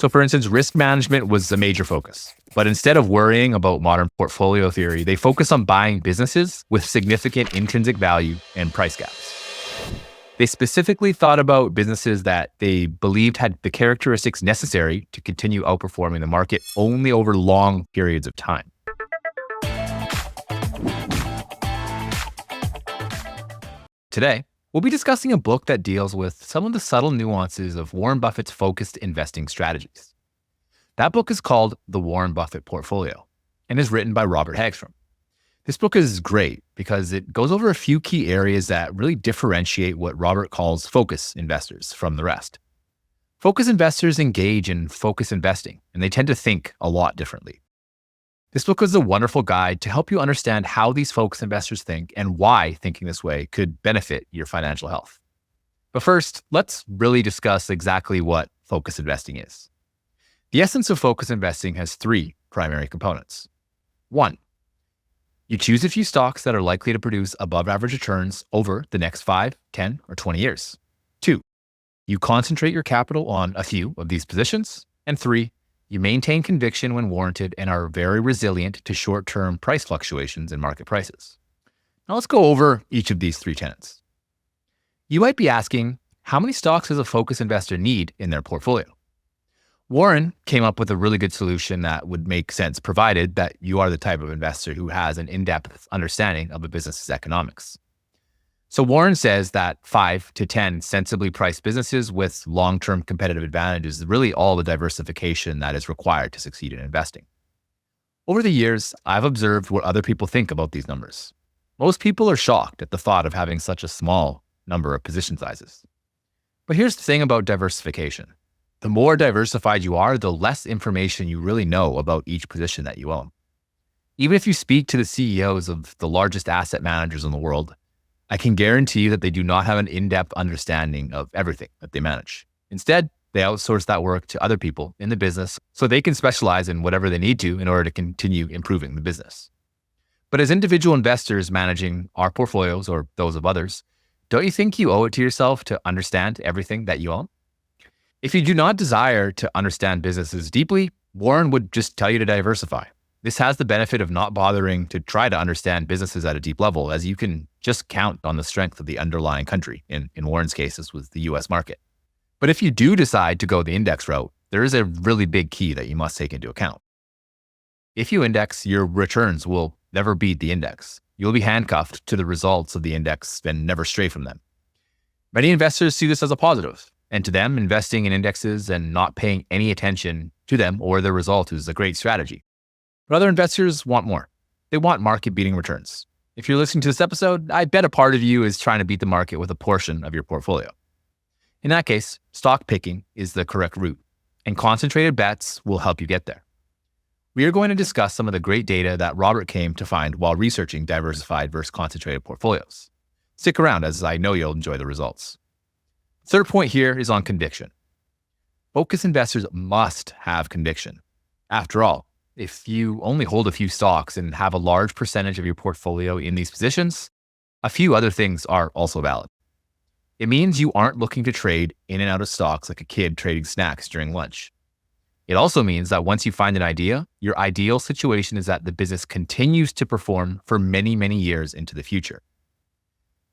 So for instance, risk management was a major focus. But instead of worrying about modern portfolio theory, they focus on buying businesses with significant intrinsic value and price gaps. They specifically thought about businesses that they believed had the characteristics necessary to continue outperforming the market only over long periods of time. Today, we'll be discussing a book that deals with some of the subtle nuances of Warren Buffett's focused investing strategies. That book is called The Warren Buffett Portfolio and is written by Robert Hagstrom. This book is great because it goes over a few key areas that really differentiate what Robert calls focus investors from the rest. Focus investors engage in focus investing, and they tend to think a lot differently. This book is a wonderful guide to help you understand how these focus investors think and why thinking this way could benefit your financial health. But first, let's really discuss exactly what focus investing is. The essence of focus investing has three primary components. 1, you choose a few stocks that are likely to produce above average returns over the next 5, 10, or 20 years. 2, you concentrate your capital on a few of these positions. And 3, you maintain conviction when warranted and are very resilient to short-term price fluctuations in market prices. Now let's go over each of these three tenets. You might be asking, how many stocks does a focus investor need in their portfolio? Warren came up with a really good solution that would make sense provided that you are the type of investor who has an in-depth understanding of a business's economics. So Warren says that 5 to 10 sensibly priced businesses with long-term competitive advantages is really all the diversification that is required to succeed in investing. Over the years, I've observed what other people think about these numbers. Most people are shocked at the thought of having such a small number of position sizes. But here's the thing about diversification. The more diversified you are, the less information you really know about each position that you own. Even if you speak to the CEOs of the largest asset managers in the world, I can guarantee you that they do not have an in-depth understanding of everything that they manage. Instead, they outsource that work to other people in the business so they can specialize in whatever they need to in order to continue improving the business. But as individual investors managing our portfolios or those of others, don't you think you owe it to yourself to understand everything that you own? If you do not desire to understand businesses deeply, Warren would just tell you to diversify. This has the benefit of not bothering to try to understand businesses at a deep level, as you can just count on the strength of the underlying country. In Warren's case, this was the US market. But if you do decide to go the index route, there is a really big key that you must take into account. If you index, your returns will never beat the index. You'll be handcuffed to the results of the index and never stray from them. Many investors see this as a positive. And to them, investing in indexes and not paying any attention to them or their result is a great strategy. But other investors want more. They want market-beating returns. If you're listening to this episode, I bet a part of you is trying to beat the market with a portion of your portfolio. In that case, stock picking is the correct route, and concentrated bets will help you get there. We are going to discuss some of the great data that Robert came to find while researching diversified versus concentrated portfolios. Stick around, as I know you'll enjoy the results. Third point here is on conviction. Focus investors must have conviction. After all, if you only hold a few stocks and have a large percentage of your portfolio in these positions, a few other things are also valid. It means you aren't looking to trade in and out of stocks like a kid trading snacks during lunch. It also means that once you find an idea, your ideal situation is that the business continues to perform for many, many years into the future.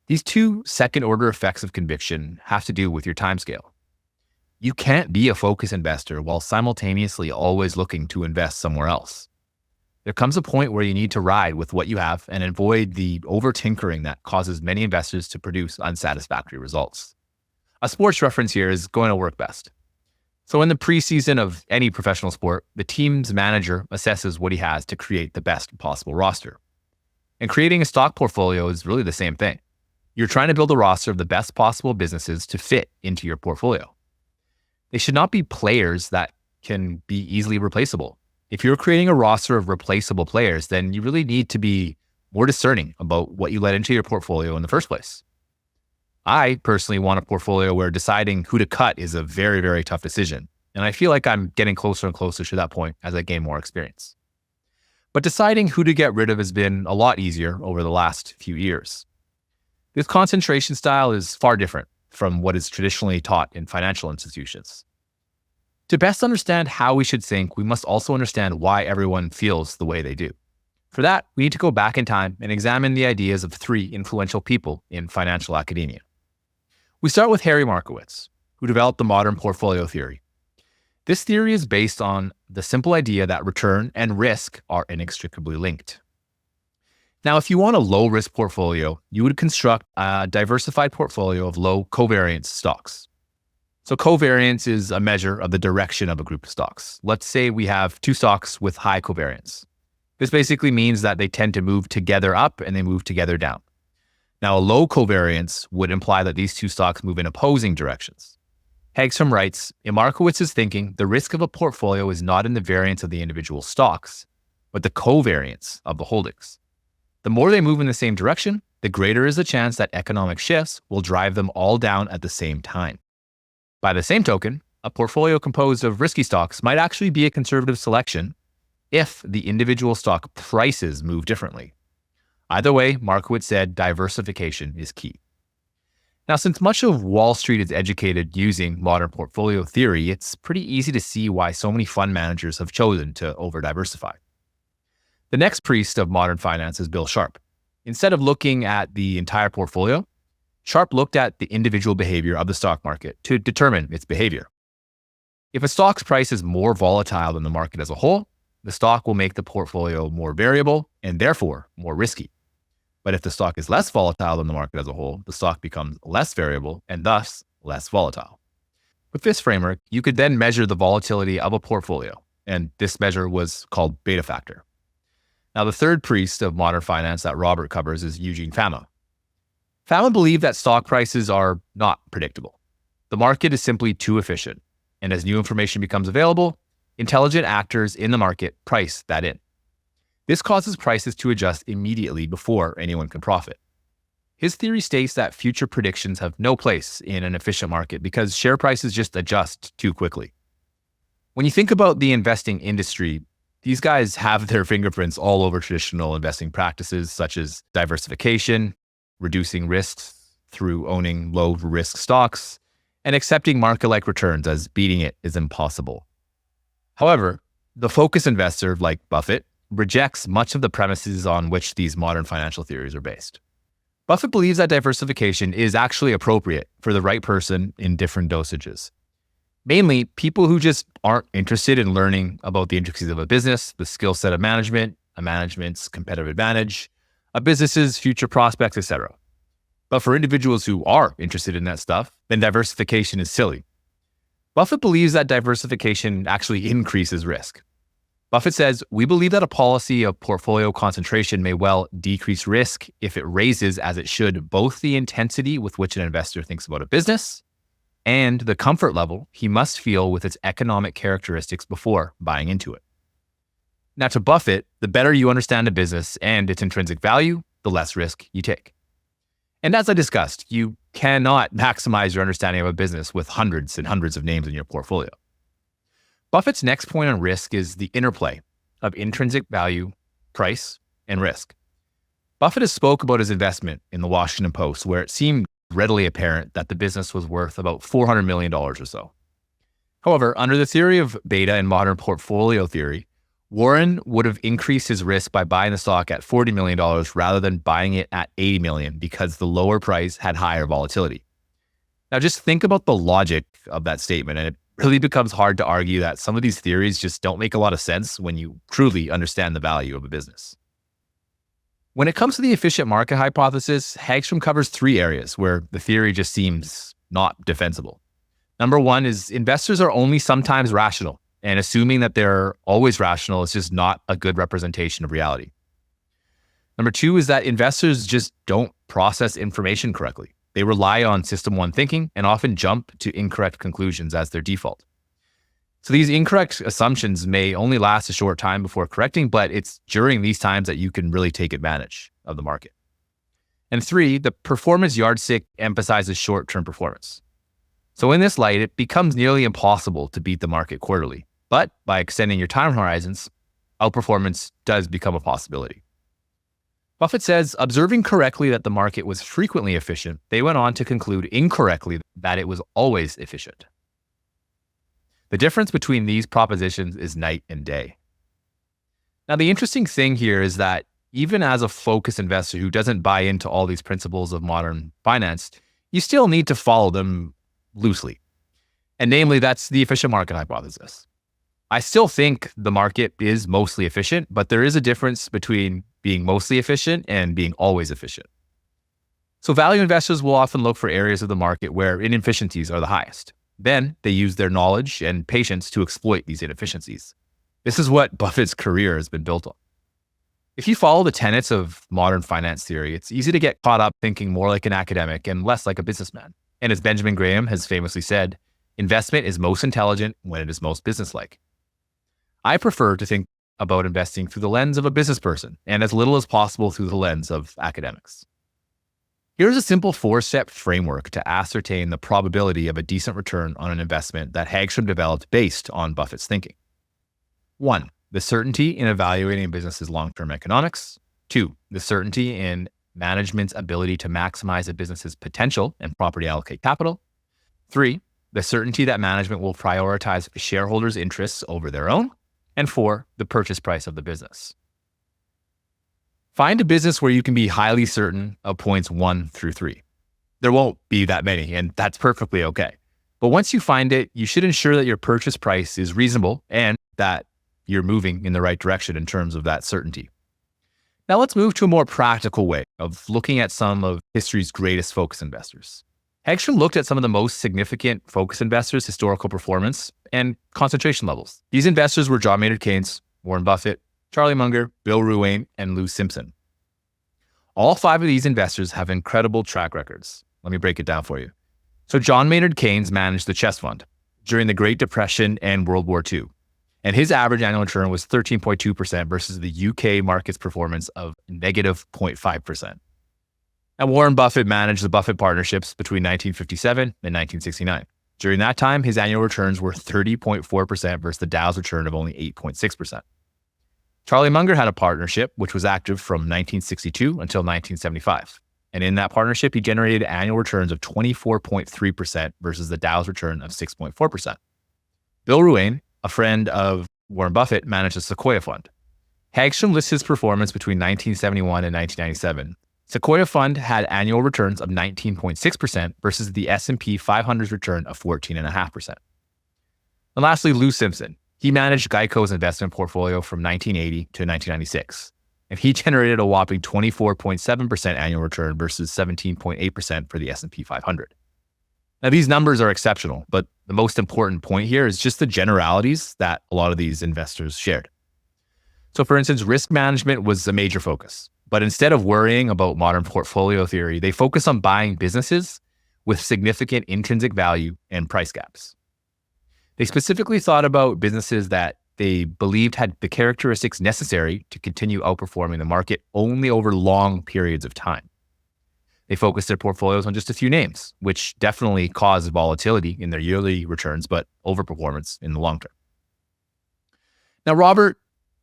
These two second-order effects of conviction have to do with your timescale. You can't be a focus investor while simultaneously always looking to invest somewhere else. There comes a point where you need to ride with what you have and avoid the over-tinkering that causes many investors to produce unsatisfactory results. A sports reference here is going to work best. So in the preseason of any professional sport, the team's manager assesses what he has to create the best possible roster. And creating a stock portfolio is really the same thing. You're trying to build a roster of the best possible businesses to fit into your portfolio. They should not be players that can be easily replaceable. If you're creating a roster of replaceable players, then you really need to be more discerning about what you let into your portfolio in the first place. I personally want a portfolio where deciding who to cut is a very, very tough decision. And I feel like I'm getting closer and closer to that point as I gain more experience. But deciding who to get rid of has been a lot easier over the last few years. This concentration style is far different from what is traditionally taught in financial institutions. To best understand how we should think, we must also understand why everyone feels the way they do. For that, we need to go back in time and examine the ideas of three influential people in financial academia. We start with Harry Markowitz, who developed the modern portfolio theory. This theory is based on the simple idea that return and risk are inextricably linked. Now, if you want a low-risk portfolio, you would construct a diversified portfolio of low covariance stocks. So covariance is a measure of the direction of a group of stocks. Let's say we have two stocks with high covariance. This basically means that they tend to move together up and they move together down. Now, a low covariance would imply that these two stocks move in opposing directions. Hagstrom writes, in Markowitz's thinking, the risk of a portfolio is not in the variance of the individual stocks, but the covariance of the holdings. The more they move in the same direction, the greater is the chance that economic shifts will drive them all down at the same time. By the same token, a portfolio composed of risky stocks might actually be a conservative selection if the individual stock prices move differently. Either way, Markowitz said diversification is key. Now, since much of Wall Street is educated using modern portfolio theory, it's pretty easy to see why so many fund managers have chosen to over-diversify. The next priest of modern finance is Bill Sharpe. Instead of looking at the entire portfolio, Sharpe looked at the individual behavior of the stock market to determine its behavior. If a stock's price is more volatile than the market as a whole, the stock will make the portfolio more variable and therefore more risky. But if the stock is less volatile than the market as a whole, the stock becomes less variable and thus less volatile. With this framework, you could then measure the volatility of a portfolio, and this measure was called beta factor. Now, the third priest of modern finance that Robert covers is Eugene Fama. Fama believed that stock prices are not predictable. The market is simply too efficient, and as new information becomes available, intelligent actors in the market price that in. This causes prices to adjust immediately before anyone can profit. His theory states that future predictions have no place in an efficient market because share prices just adjust too quickly. When you think about the investing industry, these guys have their fingerprints all over traditional investing practices such as diversification, reducing risks through owning low-risk stocks, and accepting market-like returns as beating it is impossible. However, the focus investor, like Buffett, rejects much of the premises on which these modern financial theories are based. Buffett believes that diversification is actually appropriate for the right person in different dosages. Mainly, people who just aren't interested in learning about the intricacies of a business, the skill set of management, a management's competitive advantage, a business's future prospects, etc. But for individuals who are interested in that stuff, then diversification is silly. Buffett believes that diversification actually increases risk. Buffett says, we believe that a policy of portfolio concentration may well decrease risk if it raises, as it should, both the intensity with which an investor thinks about a business and the comfort level he must feel with its economic characteristics before buying into it. Now, to Buffett, the better you understand a business and its intrinsic value, the less risk you take. And as I discussed, you cannot maximize your understanding of a business with hundreds and hundreds of names in your portfolio. Buffett's next point on risk is the interplay of intrinsic value, price, and risk. Buffett has spoke about his investment in the Washington Post, where it seemed readily apparent that the business was worth about $400 million or so. However, under the theory of beta and modern portfolio theory, Warren would have increased his risk by buying the stock at $40 million rather than buying it at $80 million because the lower price had higher volatility. Now, just think about the logic of that statement, and it really becomes hard to argue that some of these theories just don't make a lot of sense when you truly understand the value of a business. When it comes to the efficient market hypothesis, Hagstrom covers three areas where the theory just seems not defensible. Number one is investors are only sometimes rational, and assuming that they're always rational is just not a good representation of reality. Number two is that investors just don't process information correctly. They rely on system one thinking and often jump to incorrect conclusions as their default. So these incorrect assumptions may only last a short time before correcting, but it's during these times that you can really take advantage of the market. And three, the performance yardstick emphasizes short-term performance. So in this light, it becomes nearly impossible to beat the market quarterly. But by extending your time horizons, outperformance does become a possibility. Buffett says, observing correctly that the market was frequently efficient, they went on to conclude incorrectly that it was always efficient. The difference between these propositions is night and day. Now, the interesting thing here is that even as a focused investor who doesn't buy into all these principles of modern finance, you still need to follow them loosely. And namely, that's the efficient market hypothesis. I still think the market is mostly efficient, but there is a difference between being mostly efficient and being always efficient. So value investors will often look for areas of the market where inefficiencies are the highest. Then they use their knowledge and patience to exploit these inefficiencies. This is what Buffett's career has been built on. If you follow the tenets of modern finance theory, it's easy to get caught up thinking more like an academic and less like a businessman. And as Benjamin Graham has famously said, investment is most intelligent when it is most businesslike. I prefer to think about investing through the lens of a business person and as little as possible through the lens of academics. Here's a simple 4-step framework to ascertain the probability of a decent return on an investment that Hagstrom developed based on Buffett's thinking. 1. The certainty in evaluating a business's long-term economics. 2. The certainty in management's ability to maximize a business's potential and properly allocate capital. 3. The certainty that management will prioritize shareholders' interests over their own. And 4. The purchase price of the business. Find a business where you can be highly certain of points 1 through 3. There won't be that many, and that's perfectly okay. But once you find it, you should ensure that your purchase price is reasonable and that you're moving in the right direction in terms of that certainty. Now let's move to a more practical way of looking at some of history's greatest focus investors. Hagstrom looked at some of the most significant focus investors' historical performance and concentration levels. These investors were John Maynard Keynes, Warren Buffett, Charlie Munger, Bill Ruane, and Lou Simpson. All 5 of these investors have incredible track records. Let me break it down for you. So John Maynard Keynes managed the Chess Fund during the Great Depression and World War II. And his average annual return was 13.2% versus the UK market's performance of negative 0.5%. And Warren Buffett managed the Buffett partnerships between 1957 and 1969. During that time, his annual returns were 30.4% versus the Dow's return of only 8.6%. Charlie Munger had a partnership which was active from 1962 until 1975. And in that partnership, he generated annual returns of 24.3% versus the Dow's return of 6.4%. Bill Ruane, a friend of Warren Buffett, managed the Sequoia Fund. Hagstrom lists his performance between 1971 and 1997. Sequoia Fund had annual returns of 19.6% versus the S&P 500's return of 14.5%. And lastly, Lou Simpson. He managed Geico's investment portfolio from 1980 to 1996, and he generated a whopping 24.7% annual return versus 17.8% for the S&P 500. Now, these numbers are exceptional, but the most important point here is just the generalities that a lot of these investors shared. So, for instance, risk management was a major focus, but instead of worrying about modern portfolio theory, they focus on buying businesses with significant intrinsic value and price gaps. They specifically thought about businesses that they believed had the characteristics necessary to continue outperforming the market only over long periods of time. They focused their portfolios on just a few names, which definitely caused volatility in their yearly returns, but overperformance in the long term. Now, Robert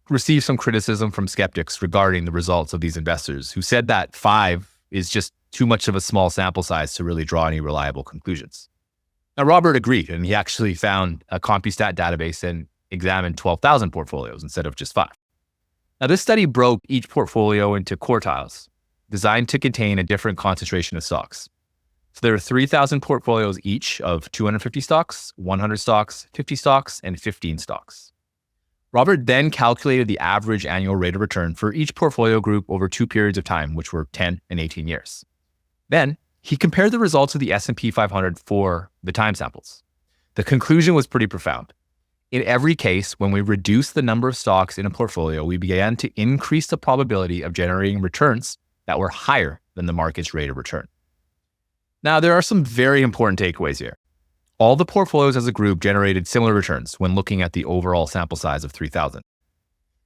received some criticism from skeptics regarding the results of these investors, who said that 5 is just too much of a small sample size to really draw any reliable conclusions. Now, Robert agreed, and he actually found a CompuStat database and examined 12,000 portfolios instead of just 5. Now, this study broke each portfolio into quartiles, designed to contain a different concentration of stocks. So there are 3,000 portfolios each of 250 stocks, 100 stocks, 50 stocks, and 15 stocks. Robert then calculated the average annual rate of return for each portfolio group over 2 periods of time, which were 10 and 18 years. Then he compared the results of the S&P 500 for the time samples. The conclusion was pretty profound. In every case, when we reduced the number of stocks in a portfolio, we began to increase the probability of generating returns that were higher than the market's rate of return. Now, there are some very important takeaways here. All the portfolios as a group generated similar returns when looking at the overall sample size of 3,000.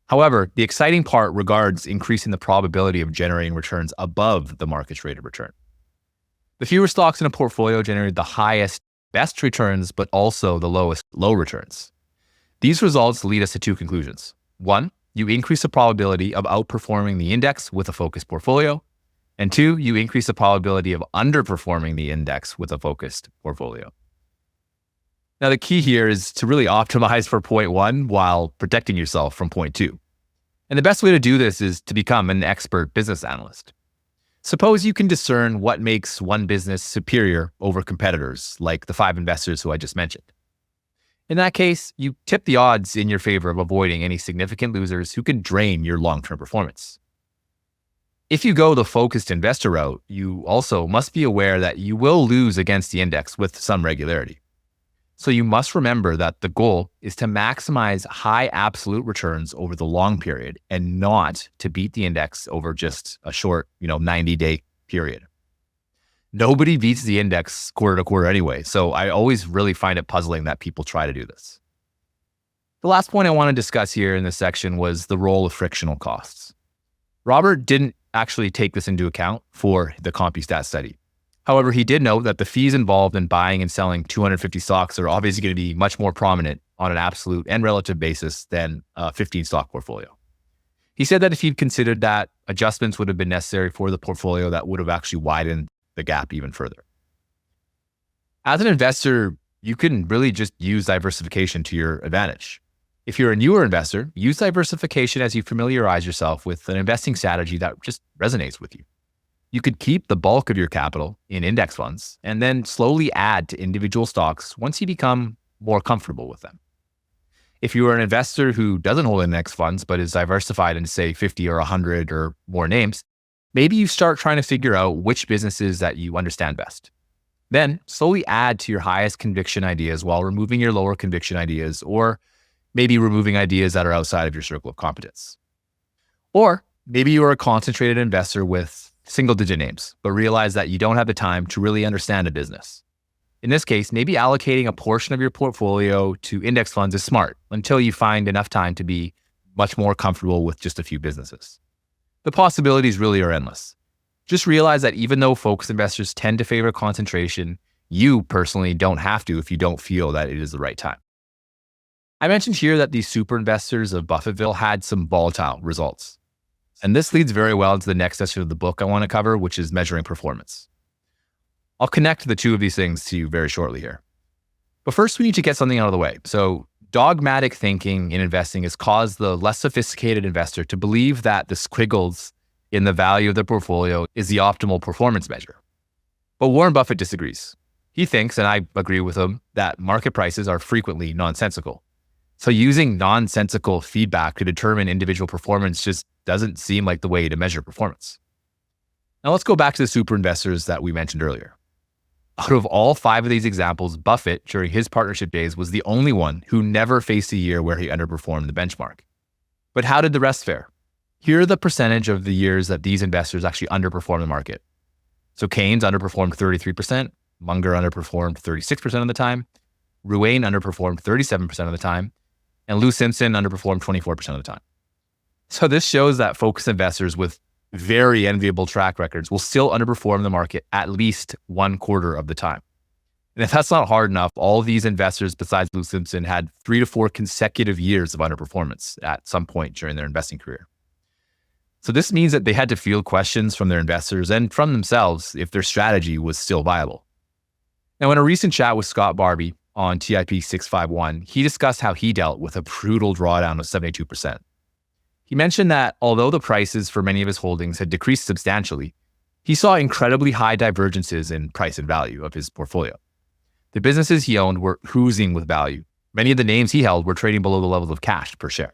However, the exciting part regards increasing the probability of generating returns above the market's rate of return. The fewer stocks in a portfolio generated the highest, best returns, but also the lowest, low returns. These results lead us to 2 conclusions. 1, you increase the probability of outperforming the index with a focused portfolio. And 2, you increase the probability of underperforming the index with a focused portfolio. Now, the key here is to really optimize for point one while protecting yourself from point two. And the best way to do this is to become an expert business analyst. Suppose you can discern what makes one business superior over competitors, like the 5 investors who I just mentioned. In that case, you tip the odds in your favor of avoiding any significant losers who can drain your long-term performance. If you go the focused investor route, you also must be aware that you will lose against the index with some regularity. So you must remember that the goal is to maximize high absolute returns over the long period and not to beat the index over just a short, 90-day period. Nobody beats the index quarter to quarter anyway, so I always really find it puzzling that people try to do this. The last point I want to discuss here in this section was the role of frictional costs. Robert didn't actually take this into account for the CompuStat study. However, he did note that the fees involved in buying and selling 250 stocks are obviously going to be much more prominent on an absolute and relative basis than a 15 stock portfolio. He said that if he'd considered that, adjustments would have been necessary for the portfolio that would have actually widened the gap even further. As an investor, you can really just use diversification to your advantage. If you're a newer investor, use diversification as you familiarize yourself with an investing strategy that just resonates with you. You could keep the bulk of your capital in index funds and then slowly add to individual stocks once you become more comfortable with them. If you are an investor who doesn't hold index funds but is diversified into, say, 50 or 100 or more names, maybe you start trying to figure out which businesses that you understand best. Then slowly add to your highest conviction ideas while removing your lower conviction ideas, or maybe removing ideas that are outside of your circle of competence. Or maybe you are a concentrated investor with single-digit names, but realize that you don't have the time to really understand a business. In this case, maybe allocating a portion of your portfolio to index funds is smart until you find enough time to be much more comfortable with just a few businesses. The possibilities really are endless. Just realize that even though focused investors tend to favor concentration, you personally don't have to if you don't feel that it is the right time. I mentioned here that these super investors of Buffettville had some volatile results. And this leads very well into the next section of the book I want to cover, which is measuring performance. I'll connect the two of these things to you very shortly here. But first, we need to get something out of the way. So dogmatic thinking in investing has caused the less sophisticated investor to believe that the squiggles in the value of their portfolio is the optimal performance measure. But Warren Buffett disagrees. He thinks, and I agree with him, that market prices are frequently nonsensical. So using nonsensical feedback to determine individual performance just doesn't seem like the way to measure performance. Now let's go back to the super investors that we mentioned earlier. Out of all 5 of these examples, Buffett, during his partnership days, was the only one who never faced a year where he underperformed the benchmark. But how did the rest fare? Here are the percentage of the years that these investors actually underperformed the market. So Keynes underperformed 33%, Munger underperformed 36% of the time, Ruane underperformed 37% of the time, and Lou Simpson underperformed 24% of the time. So this shows that focused investors with very enviable track records will still underperform the market at least 1/4 of the time. And if that's not hard enough, all of these investors besides Lou Simpson had 3 to 4 consecutive years of underperformance at some point during their investing career. So this means that they had to field questions from their investors and from themselves if their strategy was still viable. Now, in a recent chat with Scott Barbie on TIP678, he discussed how he dealt with a brutal drawdown of 72%. He mentioned that although the prices for many of his holdings had decreased substantially, he saw incredibly high divergences in price and value of his portfolio. The businesses he owned were oozing with value. Many of the names he held were trading below the levels of cash per share.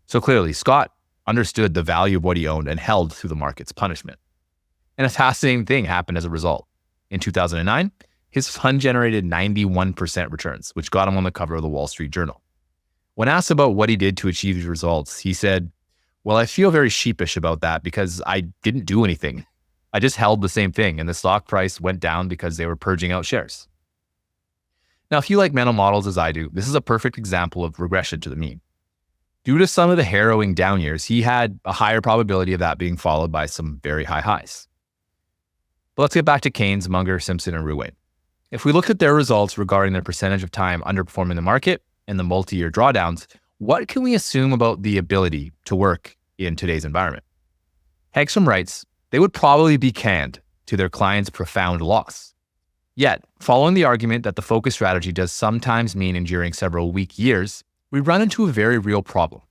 So clearly, Scott understood the value of what he owned and held through the market's punishment. And a fascinating thing happened as a result. In 2009, his fund generated 91% returns, which got him on the cover of the Wall Street Journal. When asked about what he did to achieve these results, he said, "Well, I feel very sheepish about that because I didn't do anything. I just held the same thing and the stock price went down because they were purging out shares." Now, if you like mental models as I do, this is a perfect example of regression to the mean. Due to some of the harrowing down years, he had a higher probability of that being followed by some very high highs. But let's get back to Keynes, Munger, Simpson, and Ruane. If we looked at their results regarding their percentage of time underperforming the market and the multi-year drawdowns, what can we assume about the ability to work in today's environment? Hagstrom writes, they would probably be canned to their clients' profound loss. Yet, following the argument that the focus strategy does sometimes mean enduring several weak years, we run into a very real problem.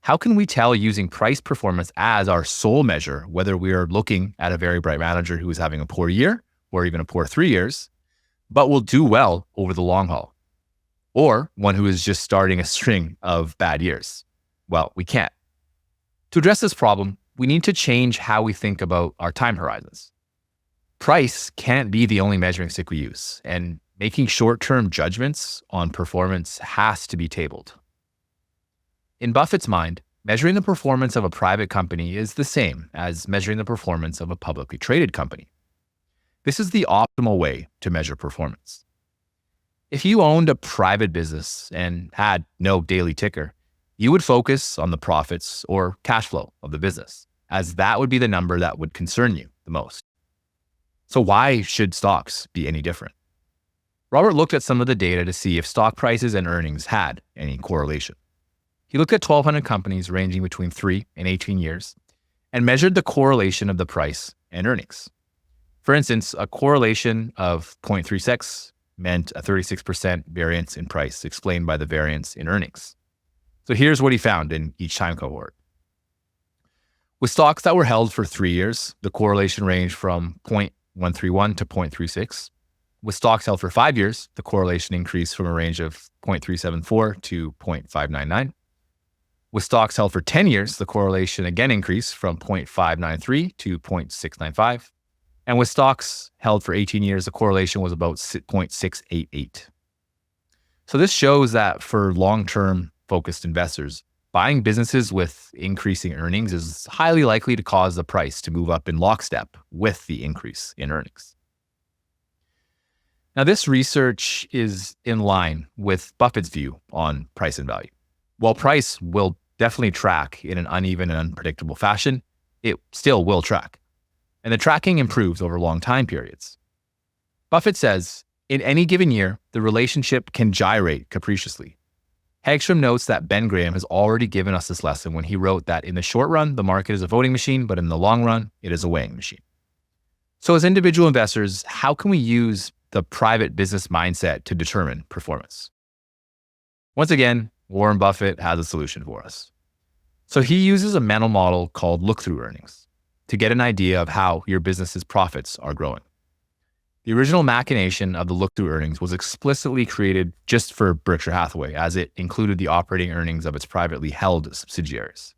How can we tell using price performance as our sole measure whether we are looking at a very bright manager who is having a poor year or even a poor 3 years, but will do well over the long haul, or one who is just starting a string of bad years? Well, we can't. To address this problem, we need to change how we think about our time horizons. Price can't be the only measuring stick we use, and making short-term judgments on performance has to be tabled. In Buffett's mind, measuring the performance of a private company is the same as measuring the performance of a publicly traded company. This is the optimal way to measure performance. If you owned a private business and had no daily ticker, you would focus on the profits or cash flow of the business, as that would be the number that would concern you the most. So why should stocks be any different? Robert looked at some of the data to see if stock prices and earnings had any correlation. He looked at 1,200 companies ranging between 3 and 18 years and measured the correlation of the price and earnings. For instance, a correlation of 0.36 meant a 36% variance in price explained by the variance in earnings. So here's what he found in each time cohort. With stocks that were held for 3 years, the correlation ranged from 0.131 to 0.36. With stocks held for 5 years, the correlation increased from a range of 0.374 to 0.599. With stocks held for 10 years, the correlation again increased from 0.593 to 0.695. And with stocks held for 18 years, the correlation was about 0.688. So this shows that for long-term focused investors, buying businesses with increasing earnings is highly likely to cause the price to move up in lockstep with the increase in earnings. Now, this research is in line with Buffett's view on price and value. While price will definitely track in an uneven and unpredictable fashion, it still will track. And the tracking improves over long time periods. Buffett says, in any given year, the relationship can gyrate capriciously. Hagstrom notes that Ben Graham has already given us this lesson when he wrote that in the short run, the market is a voting machine, but in the long run, it is a weighing machine. So as individual investors, how can we use the private business mindset to determine performance? Once again, Warren Buffett has a solution for us. So he uses a mental model called look-through earnings to get an idea of how your business's profits are growing. The original machination of the look-through earnings was explicitly created just for Berkshire Hathaway, as it included the operating earnings of its privately held subsidiaries.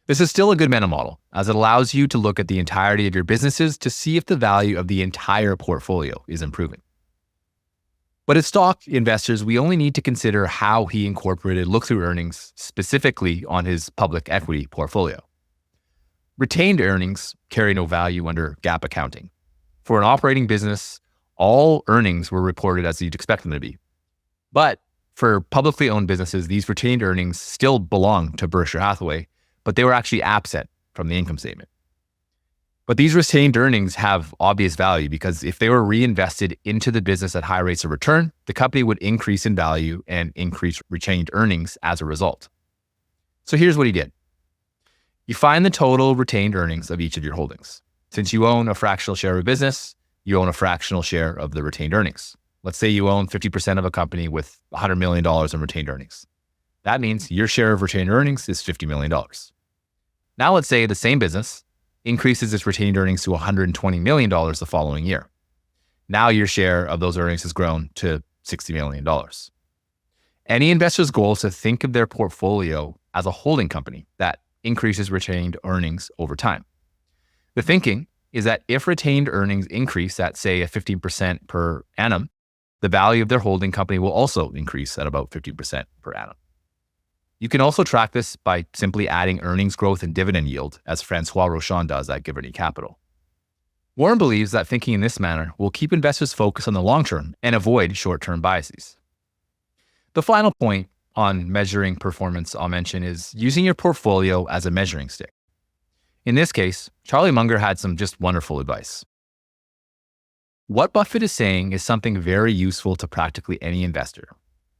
This is still a good mental model, as it allows you to look at the entirety of your businesses to see if the value of the entire portfolio is improving. But as stock investors, we only need to consider how he incorporated look-through earnings specifically on his public equity portfolio. Retained earnings carry no value under GAAP accounting. For an operating business, all earnings were reported as you'd expect them to be. But for publicly owned businesses, these retained earnings still belong to Berkshire Hathaway, but they were actually absent from the income statement. But these retained earnings have obvious value because if they were reinvested into the business at high rates of return, the company would increase in value and increase retained earnings as a result. So here's what he did. You find the total retained earnings of each of your holdings. Since you own a fractional share of a business, you own a fractional share of the retained earnings. Let's say you own 50% of a company with $100 million in retained earnings. That means your share of retained earnings is $50 million. Now let's say the same business increases its retained earnings to $120 million the following year. Now your share of those earnings has grown to $60 million. Any investor's goal is to think of their portfolio as a holding company that increases retained earnings over time. The thinking is that if retained earnings increase at, say, a 15% per annum, the value of their holding company will also increase at about 50% per annum. You can also track this by simply adding earnings growth and dividend yield, as Francois Rochon does at Giverny Capital. Warren believes that thinking in this manner will keep investors focused on the long term and avoid short-term biases. The final point on measuring performance I'll mention is using your portfolio as a measuring stick. In this case, Charlie Munger had some just wonderful advice. What Buffett is saying is something very useful to practically any investor.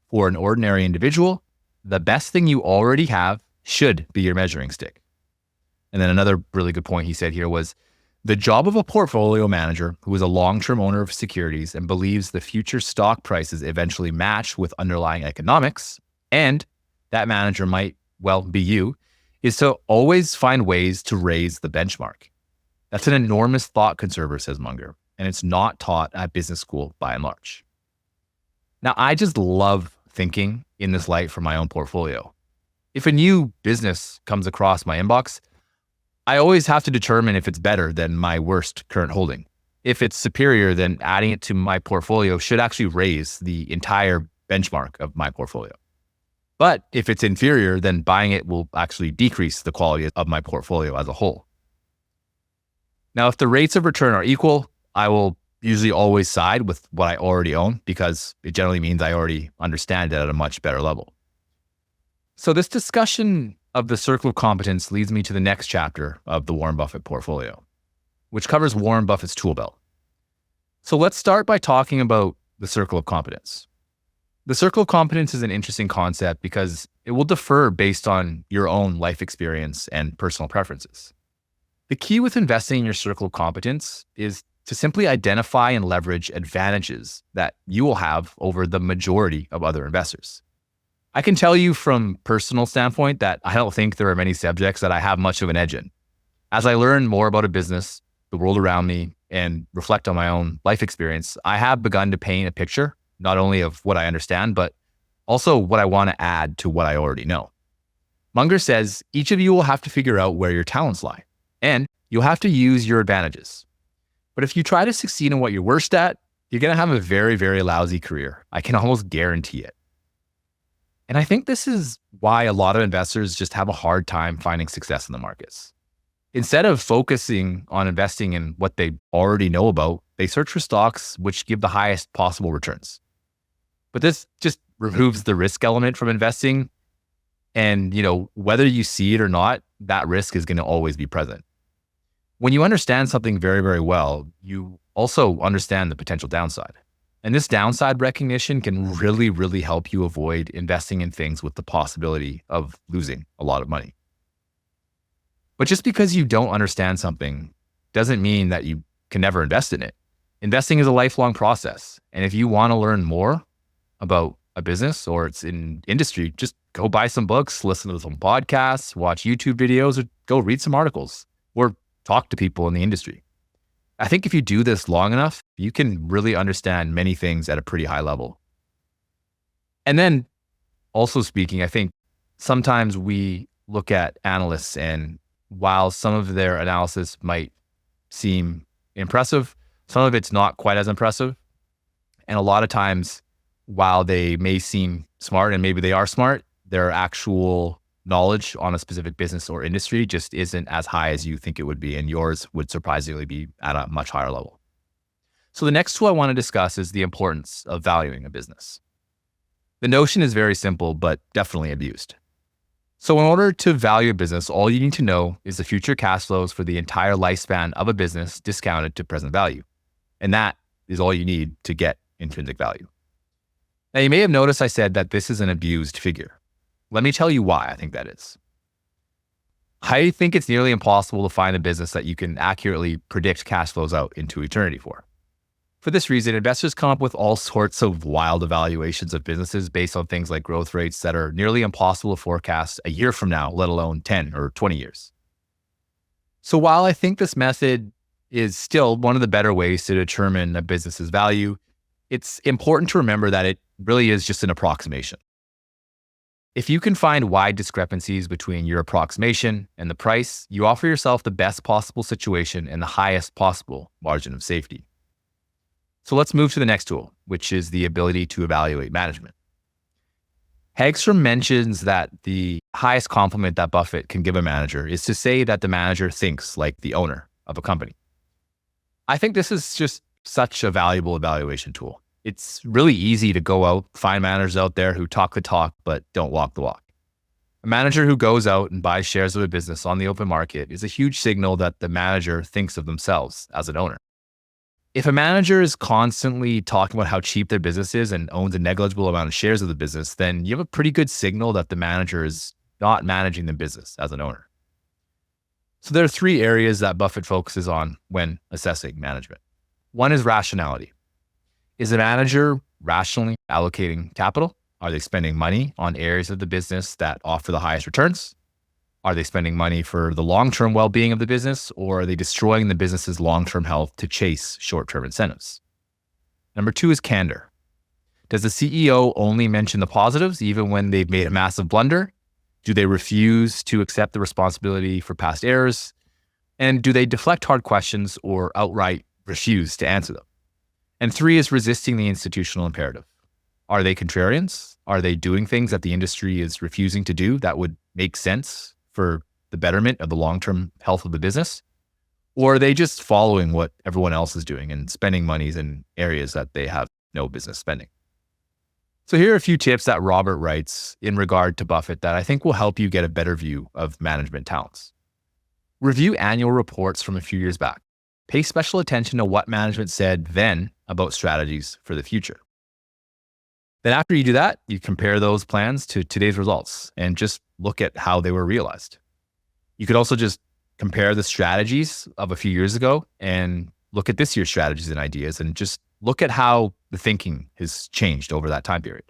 For an ordinary individual, the best thing you already have should be your measuring stick. And then another really good point he said here was, The job of a portfolio manager who is a long-term owner of securities and believes the future stock prices eventually match with underlying economics, and that manager might, well, be you, is to always find ways to raise the benchmark. That's an enormous thought conserver, says Munger, and it's not taught at business school by and large. Now, I just love thinking in this light for my own portfolio. If a new business comes across my inbox, I always have to determine if it's better than my worst current holding. If it's superior, then adding it to my portfolio should actually raise the entire benchmark of my portfolio. But if it's inferior, then buying it will actually decrease the quality of my portfolio as a whole. Now, if the rates of return are equal, I will usually always side with what I already own because it generally means I already understand it at a much better level. So this discussion of the circle of competence leads me to the next chapter of the Warren Buffett portfolio, which covers Warren Buffett's tool belt. So let's start by talking about the circle of competence. The circle of competence is an interesting concept because it will differ based on your own life experience and personal preferences. The key with investing in your circle of competence is to simply identify and leverage advantages that you will have over the majority of other investors. I can tell you from personal standpoint that I don't think there are many subjects that I have much of an edge in. As I learn more about a business, the world around me, and reflect on my own life experience, I have begun to paint a picture, not only of what I understand, but also what I want to add to what I already know. Munger says each of you will have to figure out where your talents lie, and you'll have to use your advantages. But if you try to succeed in what you're worst at, you're going to have a very, very lousy career. I can almost guarantee it. And I think this is why a lot of investors just have a hard time finding success in the markets. Instead of focusing on investing in what they already know about, they search for stocks which give the highest possible returns. But this just removes the risk element from investing. And, whether you see it or not, that risk is going to always be present. When you understand something very, very well, you also understand the potential downside. And this downside recognition can really, really help you avoid investing in things with the possibility of losing a lot of money. But just because you don't understand something doesn't mean that you can never invest in it. Investing is a lifelong process. And if you want to learn more about a business or it's in industry, just go buy some books, listen to some podcasts, watch YouTube videos, or go read some articles or talk to people in the industry. I think if you do this long enough, you can really understand many things at a pretty high level. And then also speaking, I think sometimes we look at analysts and while some of their analysis might seem impressive, some of it's not quite as impressive. And a lot of times, while they may seem smart and maybe they are smart, their actual knowledge on a specific business or industry just isn't as high as you think it would be, and yours would surprisingly be at a much higher level. So the next tool I want to discuss is the importance of valuing a business. The notion is very simple, but definitely abused. So in order to value a business, all you need to know is the future cash flows for the entire lifespan of a business discounted to present value. And that is all you need to get intrinsic value. Now, you may have noticed I said that this is an abused figure. Let me tell you why I think that is. I think it's nearly impossible to find a business that you can accurately predict cash flows out into eternity for. For this reason, investors come up with all sorts of wild evaluations of businesses based on things like growth rates that are nearly impossible to forecast a year from now, let alone 10 or 20 years. So while I think this method is still one of the better ways to determine a business's value, it's important to remember that it really is just an approximation. If you can find wide discrepancies between your approximation and the price, you offer yourself the best possible situation and the highest possible margin of safety. So let's move to the next tool, which is the ability to evaluate management. Hagstrom mentions that the highest compliment that Buffett can give a manager is to say that the manager thinks like the owner of a company. I think this is just such a valuable evaluation tool. It's really easy to go out, find managers out there who talk the talk, but don't walk the walk. A manager who goes out and buys shares of a business on the open market is a huge signal that the manager thinks of themselves as an owner. If a manager is constantly talking about how cheap their business is and owns a negligible amount of shares of the business, then you have a pretty good signal that the manager is not managing the business as an owner. So there are three areas that Buffett focuses on when assessing management. One is rationality. Is a manager rationally allocating capital? Are they spending money on areas of the business that offer the highest returns? Are they spending money for the long-term well-being of the business, or are they destroying the business's long-term health to chase short-term incentives? Number two is candor. Does the CEO only mention the positives even when they've made a massive blunder? Do they refuse to accept the responsibility for past errors? And do they deflect hard questions or outright refuse to answer them? And three is resisting the institutional imperative. Are they contrarians? Are they doing things that the industry is refusing to do that would make sense for the betterment of the long-term health of the business? Or are they just following what everyone else is doing and spending monies in areas that they have no business spending? So here are a few tips that Robert writes in regard to Buffett that I think will help you get a better view of management talents. Review annual reports from a few years back. Pay special attention to what management said then about strategies for the future. Then after you do that, you compare those plans to today's results and just look at how they were realized. You could also just compare the strategies of a few years ago and look at this year's strategies and ideas and just look at how the thinking has changed over that time period.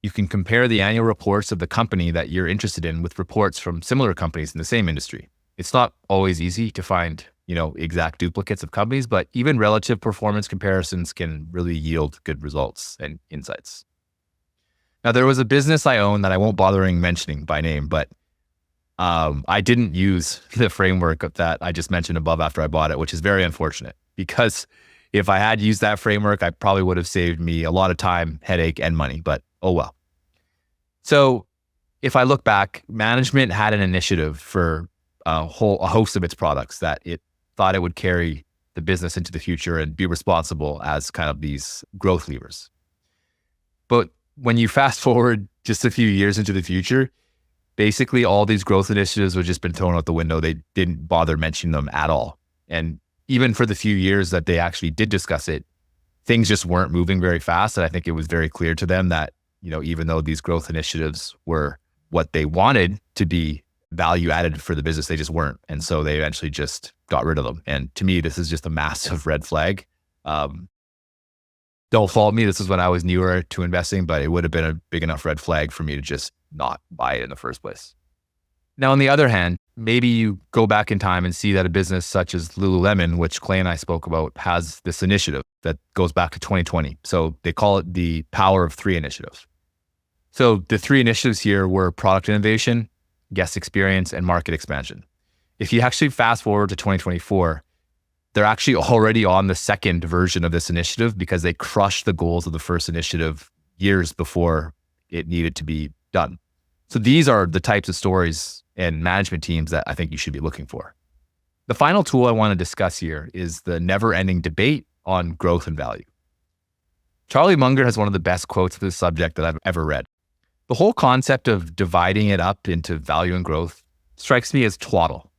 You can compare the annual reports of the company that you're interested in with reports from similar companies in the same industry. It's not always easy to find, exact duplicates of companies, but even relative performance comparisons can really yield good results and insights. Now, there was a business I own that I won't bothering mentioning by name, but I didn't use the framework that I just mentioned above after I bought it, which is very unfortunate because if I had used that framework, I probably would have saved me a lot of time, headache, and money, but oh well. So if I look back, management had an initiative for a host of its products that it thought it would carry the business into the future and be responsible as kind of these growth levers. But when you fast forward just a few years into the future, basically all these growth initiatives have just been thrown out the window. They didn't bother mentioning them at all. And even for the few years that they actually did discuss it, things just weren't moving very fast. And I think it was very clear to them that, even though these growth initiatives were what they wanted to be value added for the business, they just weren't. And so they eventually just got rid of them. And to me, this is just a massive red flag. Don't fault me. This is when I was newer to investing, but it would have been a big enough red flag for me to just not buy it in the first place. Now, on the other hand, maybe you go back in time and see that a business such as Lululemon, which Clay and I spoke about, has this initiative that goes back to 2020. So they call it the Power of Three initiative. So the three initiatives here were product innovation, guest experience, and market expansion. If you actually fast forward to 2024, they're actually already on the second version of this initiative because they crushed the goals of the first initiative years before it needed to be done. So these are the types of stories and management teams that I think you should be looking for. The final tool I want to discuss here is the never-ending debate on growth and value. Charlie Munger has one of the best quotes for this subject that I've ever read. The whole concept of dividing it up into value and growth strikes me as twaddle.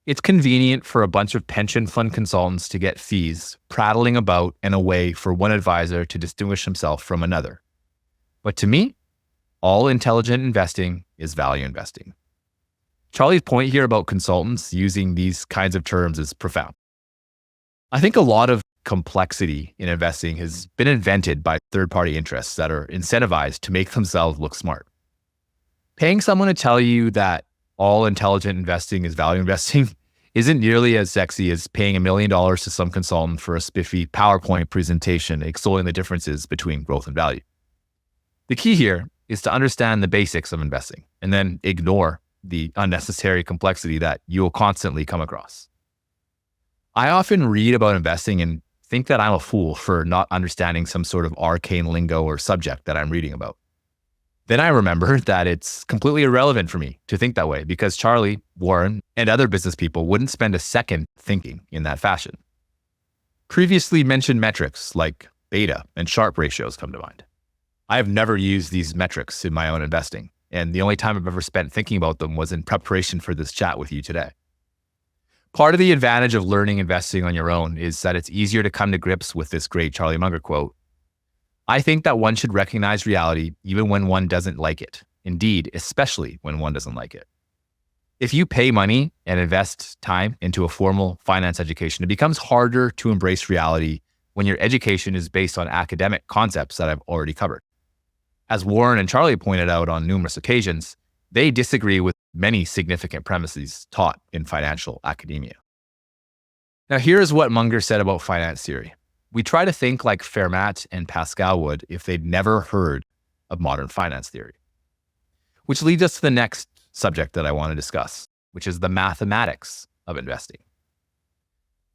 It's convenient for a bunch of pension fund consultants to get fees prattling about and a way for one advisor to distinguish himself from another. But to me, all intelligent investing is value investing. Charlie's point here about consultants using these kinds of terms is profound. I think a lot of complexity in investing has been invented by third-party interests that are incentivized to make themselves look smart. Paying someone to tell you that all intelligent investing is value investing isn't nearly as sexy as paying $1 million to some consultant for a spiffy PowerPoint presentation extolling the differences between growth and value. The key here is to understand the basics of investing and then ignore the unnecessary complexity that you'll constantly come across. I often read about investing and think that I'm a fool for not understanding some sort of arcane lingo or subject that I'm reading about. Then I remember that it's completely irrelevant for me to think that way because Charlie, Warren, and other business people wouldn't spend a second thinking in that fashion. Previously mentioned metrics like beta and Sharpe ratios come to mind. I have never used these metrics in my own investing, and the only time I've ever spent thinking about them was in preparation for this chat with you today. Part of the advantage of learning investing on your own is that it's easier to come to grips with this great Charlie Munger quote. I think that one should recognize reality even when one doesn't like it. Indeed, especially when one doesn't like it. If you pay money and invest time into a formal finance education, it becomes harder to embrace reality when your education is based on academic concepts that I've already covered. As Warren and Charlie pointed out on numerous occasions, they disagree with many significant premises taught in financial academia. Now, here's what Munger said about finance theory. We try to think like Fermat and Pascal would if they'd never heard of modern finance theory. Which leads us to the next subject that I want to discuss, which is the mathematics of investing.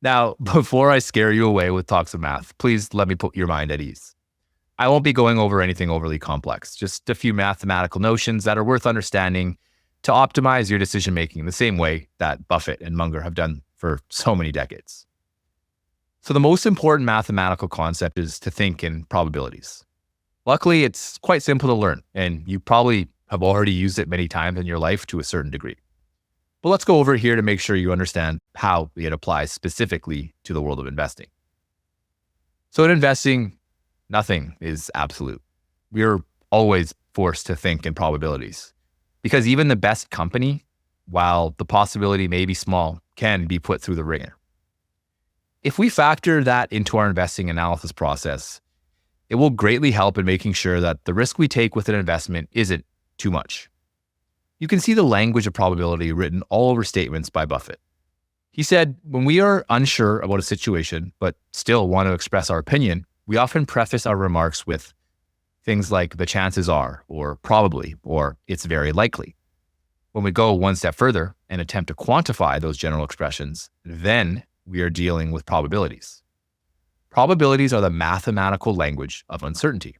Now, before I scare you away with talks of math, please let me put your mind at ease. I won't be going over anything overly complex, just a few mathematical notions that are worth understanding to optimize your decision-making the same way that Buffett and Munger have done for so many decades. So the most important mathematical concept is to think in probabilities. Luckily, it's quite simple to learn, and you probably have already used it many times in your life to a certain degree. But let's go over here to make sure you understand how it applies specifically to the world of investing. So in investing, nothing is absolute. We are always forced to think in probabilities because even the best company, while the possibility may be small, can be put through the ringer. If we factor that into our investing analysis process, it will greatly help in making sure that the risk we take with an investment isn't too much. You can see the language of probability written all over statements by Buffett. He said, when we are unsure about a situation, but still want to express our opinion, we often preface our remarks with things like the chances are, or probably, or it's very likely. When we go one step further and attempt to quantify those general expressions, then we are dealing with probabilities. Probabilities are the mathematical language of uncertainty.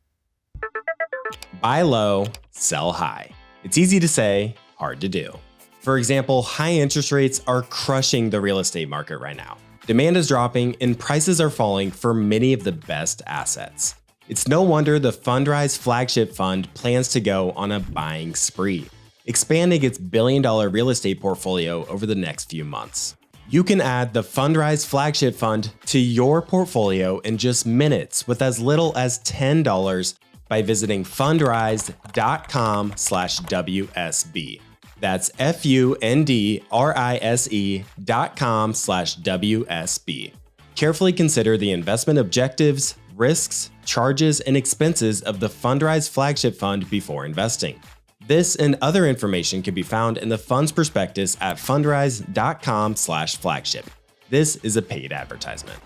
Buy low, sell high. It's easy to say, hard to do. For example, high interest rates are crushing the real estate market right now. Demand is dropping and prices are falling for many of the best assets. It's no wonder the Fundrise flagship fund plans to go on a buying spree, expanding its billion-dollar real estate portfolio over the next few months. You can add the Fundrise flagship fund to your portfolio in just minutes with as little as $10 by visiting fundrise.com/WSB. That's fundrise.com/WSB. Carefully consider the investment objectives, risks, charges, and expenses of the Fundrise flagship fund before investing. This and other information can be found in the fund's prospectus at fundrise.com/flagship. This is a paid advertisement.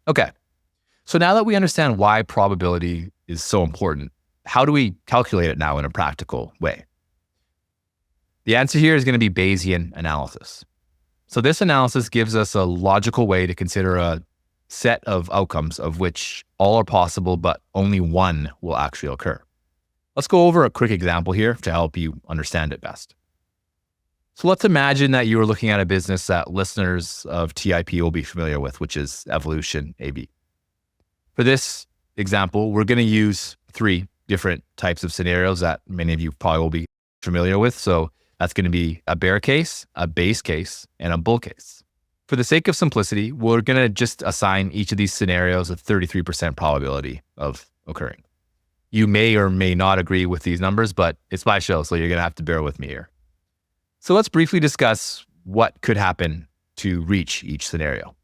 Okay, so now that we understand why probability is so important, how do we calculate it now in a practical way? The answer here is going to be Bayesian analysis. So this analysis gives us a logical way to consider a set of outcomes of which all are possible, but only one will actually occur. Let's go over a quick example here to help you understand it best. So let's imagine that you are looking at a business that listeners of TIP will be familiar with, which is Evolution AB. For this example, we're going to use 3 different types of scenarios that many of you probably will be familiar with. So that's going to be a bear case, a base case, and a bull case. For the sake of simplicity, we're going to just assign each of these scenarios a 33% probability of occurring. You may or may not agree with these numbers, but it's my show, so you're going to have to bear with me here. So let's briefly discuss what could happen to reach each scenario.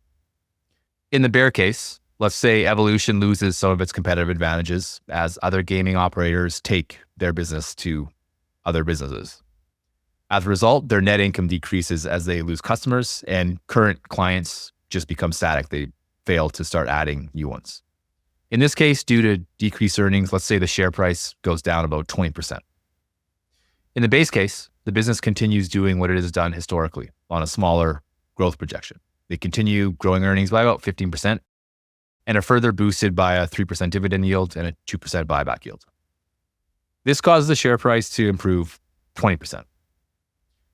In the bear case, let's say Evolution loses some of its competitive advantages as other gaming operators take their business to other businesses. As a result, their net income decreases as they lose customers and current clients just become static. They fail to start adding new ones. In this case, due to decreased earnings, let's say the share price goes down about 20%. In the base case, the business continues doing what it has done historically on a smaller growth projection. They continue growing earnings by about 15% and are further boosted by a 3% dividend yield and a 2% buyback yield. This causes the share price to improve 20%.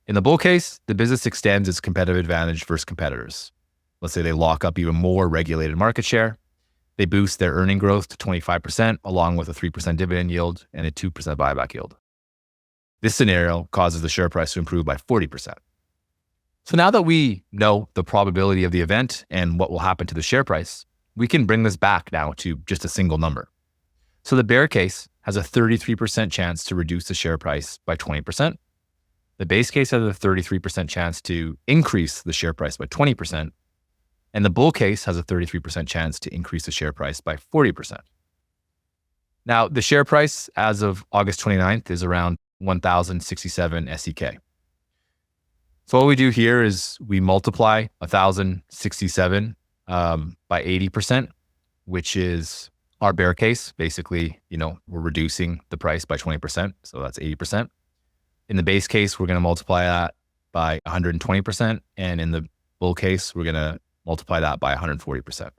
In the bull case, the business extends its competitive advantage versus competitors. Let's say they lock up even more regulated market share. They boost their earning growth to 25% along with a 3% dividend yield and a 2% buyback yield. This scenario causes the share price to improve by 40%. So now that we know the probability of the event and what will happen to the share price, we can bring this back now to just a single number. So the bear case has a 33% chance to reduce the share price by 20%. The base case has a 33% chance to increase the share price by 20%, and the bull case has a 33% chance to increase the share price by 40%. Now, the share price as of August 29th is around 1,067 SEK. So what we do here is we multiply 1,067 by 80%, which is our bear case. Basically, we're reducing the price by 20%. So that's 80%. In the base case, we're going to multiply that by 120%. And in the bull case, we're going to multiply that by 140%.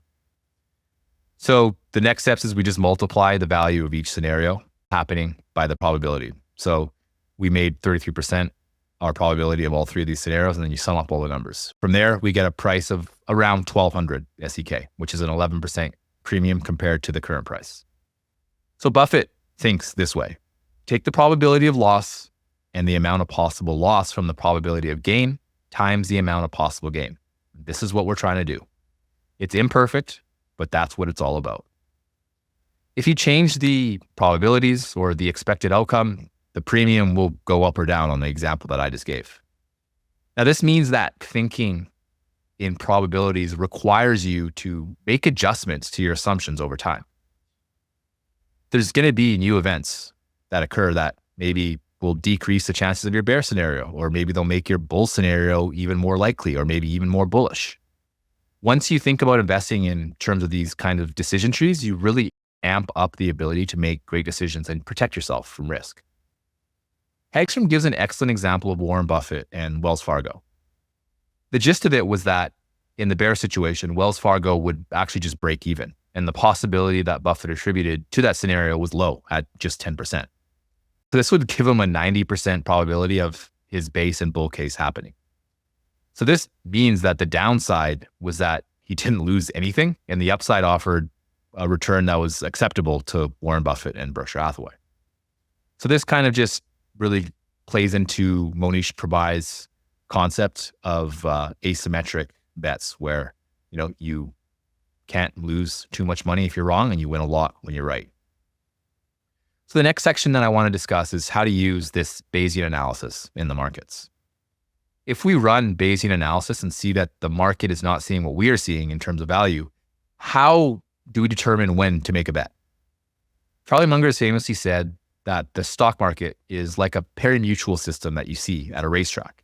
So the next steps is we just multiply the value of each scenario happening by the probability. So we made 33% our probability of all three of these scenarios, and then you sum up all the numbers. From there, we get a price of around 1,200 SEK, which is an 11% premium compared to the current price. So Buffett thinks this way: take the probability of loss and the amount of possible loss from the probability of gain times the amount of possible gain. This is what we're trying to do. It's imperfect, but that's what it's all about. If you change the probabilities or the expected outcome, the premium will go up or down on the example that I just gave. Now, this means that thinking in probabilities requires you to make adjustments to your assumptions over time. There's going to be new events that occur that maybe will decrease the chances of your bear scenario, or maybe they'll make your bull scenario even more likely, or maybe even more bullish. Once you think about investing in terms of these kind of decision trees, you really amp up the ability to make great decisions and protect yourself from risk. Hagstrom gives an excellent example of Warren Buffett and Wells Fargo. The gist of it was that in the bear situation, Wells Fargo would actually just break even, and the possibility that Buffett attributed to that scenario was low at just 10%. So this would give him a 90% probability of his base and bull case happening. So this means that the downside was that he didn't lose anything, and the upside offered a return that was acceptable to Warren Buffett and Berkshire Hathaway. So this kind of just really plays into Monish Prabhai's concept of asymmetric bets, where you can't lose too much money if you're wrong, and you win a lot when you're right. So the next section that I want to discuss is how to use this Bayesian analysis in the markets. If we run Bayesian analysis and see that the market is not seeing what we are seeing in terms of value, how do we determine when to make a bet? Charlie Munger has famously said that the stock market is like a pari-mutuel system that you see at a racetrack.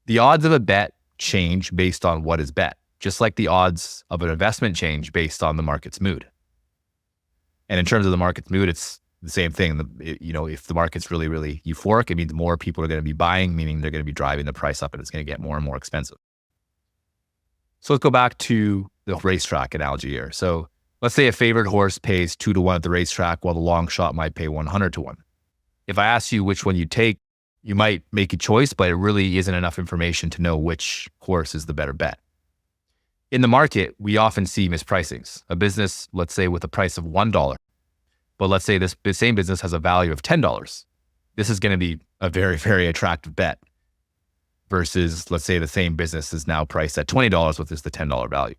The odds of a bet change based on what is bet, just like the odds of an investment change based on the market's mood. And in terms of the market's mood, it's the same thing. If the market's really, really euphoric, it means more people are going to be buying, meaning they're going to be driving the price up, and it's going to get more and more expensive. So let's go back to the racetrack analogy here. So let's say a favorite horse pays 2-1 at the racetrack, while the long shot might pay 100-1. If I ask you which one you take, you might make a choice, but it really isn't enough information to know which horse is the better bet. In the market, we often see mispricings. A business, let's say with a price of $1, but let's say this same business has a value of $10. This is going to be a very, very attractive bet versus, let's say the same business is now priced at $20 with just the $10 value.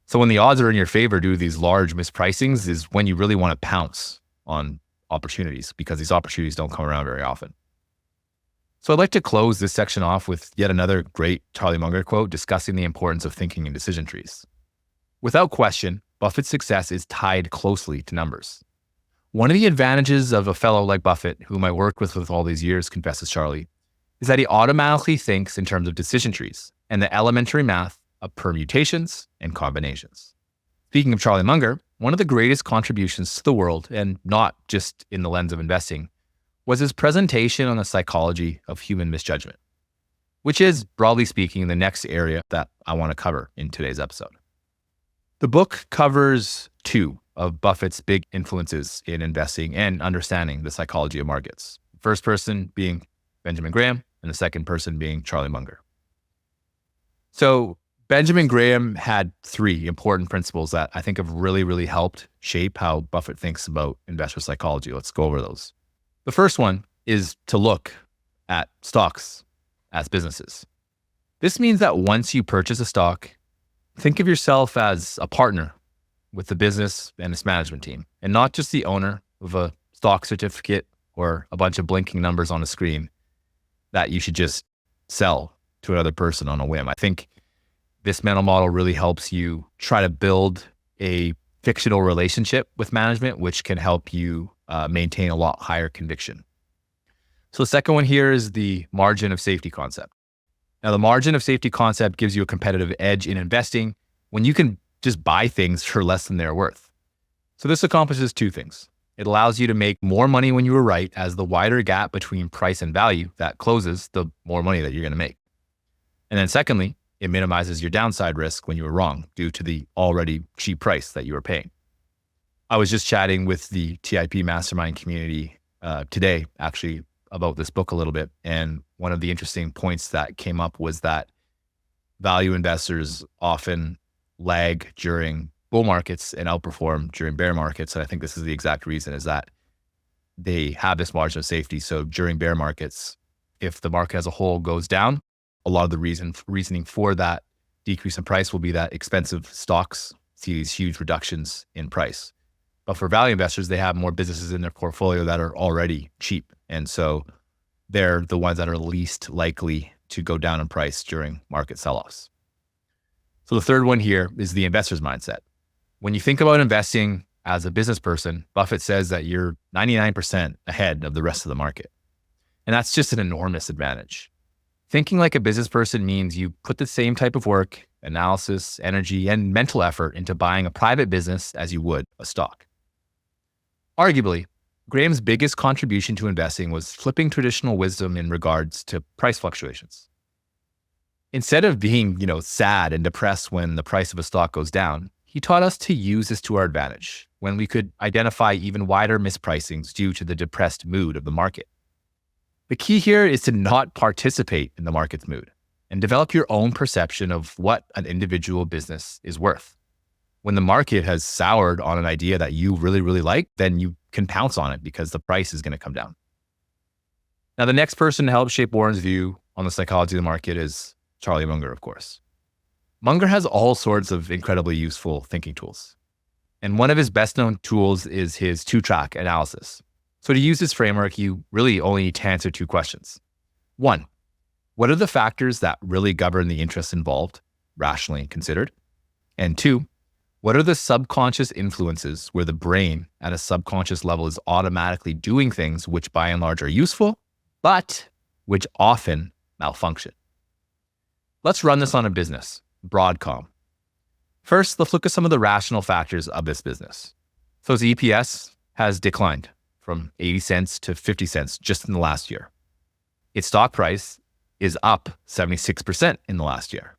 So when the odds are in your favor due to these large mispricings is when you really want to pounce on opportunities, because these opportunities don't come around very often. So I'd like to close this section off with yet another great Charlie Munger quote discussing the importance of thinking in decision trees. Without question, Buffett's success is tied closely to numbers. One of the advantages of a fellow like Buffett, whom I worked with all these years, confesses Charlie, is that he automatically thinks in terms of decision trees and the elementary math of permutations and combinations. Speaking of Charlie Munger, one of the greatest contributions to the world, and not just in the lens of investing, was his presentation on the psychology of human misjudgment, which is, broadly speaking, the next area that I want to cover in today's episode. The book covers two of Buffett's big influences in investing and understanding the psychology of markets. The first person being Benjamin Graham, and the second person being Charlie Munger. So Benjamin Graham had three important principles that I think have really, really helped shape how Buffett thinks about investor psychology. Let's go over those. The first one is to look at stocks as businesses. This means that once you purchase a stock, think of yourself as a partner with the business and its management team, and not just the owner of a stock certificate or a bunch of blinking numbers on a screen. that you should just sell to another person on a whim. I think this mental model really helps you try to build a fictional relationship with management, which can help you maintain a lot higher conviction. So the second one here is the margin of safety concept. Now, the margin of safety concept gives you a competitive edge in investing when you can just buy things for less than they're worth. So this accomplishes two things. It allows you to make more money when you were right, as the wider gap between price and value that closes, the more money that you're going to make. And then secondly, it minimizes your downside risk when you were wrong due to the already cheap price that you were paying. I was just chatting with the TIP mastermind community today, actually, about this book a little bit. And one of the interesting points that came up was that value investors often lag during bull markets and outperform during bear markets. And I think this is the exact reason, is that they have this margin of safety. So during bear markets, if the market as a whole goes down, a lot of the reasoning for that decrease in price will be that expensive stocks see these huge reductions in price. But for value investors, they have more businesses in their portfolio that are already cheap. And so they're the ones that are least likely to go down in price during market sell-offs. So the third one here is the investor's mindset. When you think about investing as a business person, Buffett says that you're 99% ahead of the rest of the market. And that's just an enormous advantage. Thinking like a business person means you put the same type of work, analysis, energy, and mental effort into buying a private business as you would a stock. Arguably, Graham's biggest contribution to investing was flipping traditional wisdom in regards to price fluctuations. Instead of being, sad and depressed when the price of a stock goes down, he taught us to use this to our advantage when we could identify even wider mispricings due to the depressed mood of the market. The key here is to not participate in the market's mood and develop your own perception of what an individual business is worth. When the market has soured on an idea that you really, really like, then you can pounce on it because the price is going to come down. Now, the next person to help shape Warren's view on the psychology of the market is Charlie Munger, of course. Munger has all sorts of incredibly useful thinking tools. And one of his best known tools is his two-track analysis. So to use this framework, you really only need to answer two questions. One, what are the factors that really govern the interests involved, rationally considered? And two, what are the subconscious influences where the brain at a subconscious level is automatically doing things which by and large are useful, but which often malfunction? Let's run this on a business, Broadcom. First, let's look at some of the rational factors of this business. So its EPS has declined from 80 cents to 50 cents just in the last year. Its stock price is up 76% in the last year.